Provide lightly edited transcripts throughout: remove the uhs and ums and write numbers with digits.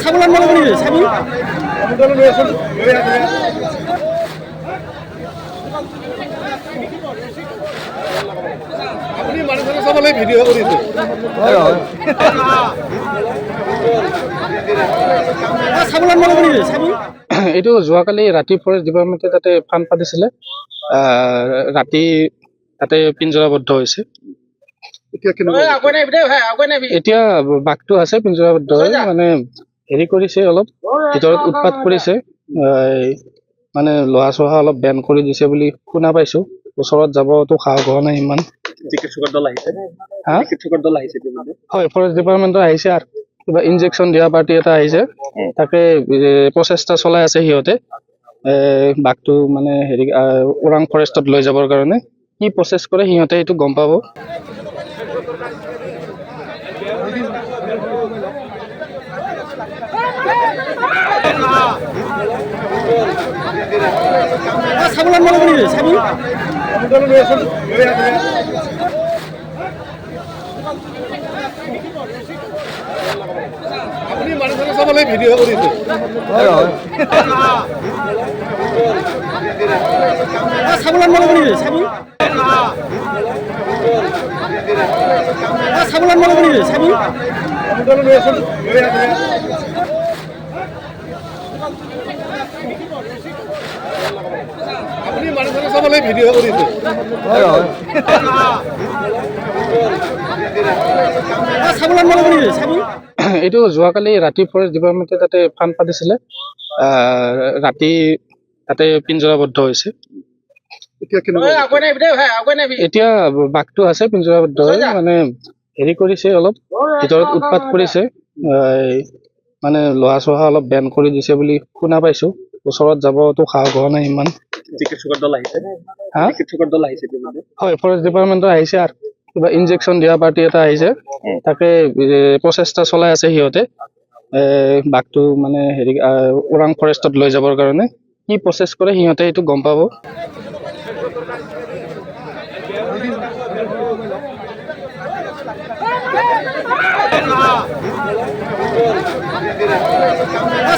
ছাগলৰ মাল কৰি ছাগল আপুনি মানুহ চাবলৈ ভিডিঅ' কৰিছে ছাগলৰ মাল কৰি ছাগল এইটো যোৱাকালি ৰাতি ফৰেষ্ট ডিপাৰ্টমেণ্টে তাতে ফাণ্ড পাতিছিলে ৰাতি তাতে পিঞ্জৰাবদ্ধ হৈছে এতিয়া বাঘটো আছে পিঞ্জৰাবদ্ধ হৈ মানে হেৰি কৰিছে অলপ ভিতৰত উৎপাত কৰিছে মানে লোহা চহা অলপ বেন কৰি দিছে বুলি শুনা পাইছো ওচৰত যাবতো সাহস হোৱা নাই ইমান চিকিৎসকৰ দল আহিছে হয় ফৰেষ্ট ডিপাৰ্টমেণ্টৰ আহিছে আৰু কিবা ইনজেকশ্যন দিয়া পাৰ্টি এটা আহিছে তাকে প্ৰচেষ্টা চলাই আছে সিহঁতে বাঘটো মানে হেৰি ওৰাং ফৰেষ্টত লৈ যাবৰ কাৰণে কি প্ৰচেছ কৰে সিহঁতে এইটো গম পাব ছাগলৰ মাল কৰি ছাগল আপুনি মানুহ চাবলৈ ভিডিঅ' কৰিছে ছাগলৰ মাল কৰি ছাগল ছাগলৰ মাল কৰি ছাগল আপুনি মানুহ চাবলৈ ভিডিঅ' কৰিছে ছাগলৰ মাল কৰি ছাগল এইটো যোৱাকালি ৰাতি ফৰেষ্ট ডিপাৰ্টমেণ্টে তাতে ফাণ্ড পাতিছিলে ৰাতি তাতে পিঞ্জৰাবদ্ধ হৈছে এতিয়া বাঘটো আছে পিঞ্জৰাবদ্ধ হৈ মানে হেৰি কৰিছে অলপ ভিতৰত উৎপাত কৰিছে মানে লোহা চহা অলপ বেন কৰি দিছে বুলি শুনা পাইছো ওচৰত যাবতো সাহস হোৱা নাই ইমান চিকিৎসকৰ দল আহিছে হয় ফৰেষ্ট ডিপাৰ্টমেণ্টৰ আহিছে আৰু কিবা ইনজেকশ্যন দিয়া পাৰ্টি এটা আহিছে তাকে প্ৰচেষ্টা চলাই আছে সিহঁতে বাঘটো মানে হেৰি ওৰাং ফৰেষ্টত লৈ যাবৰ কাৰণে কি প্ৰচেছ কৰে সিহঁতে এইটো গম পাব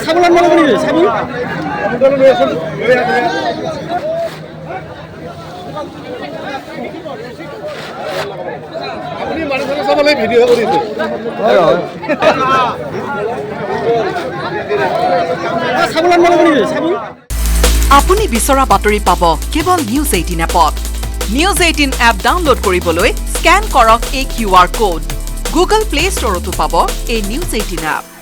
ছাগলৰ মাল কৰি ছাগল আপুনি মানুহ চাবলৈ ভিডিঅ' কৰিছে ছাগলৰ মাল কৰি ছাগল আপুনি বিচৰা বাতৰি পাব কেৱল নিউজ 18 এপত নিউজ 18 এপ ডাউনলোড কৰিবলৈ স্কেন কৰক এই QR কোড গুগল প্লে ষ্টৰতো পাব এই নিউজ 18 এপ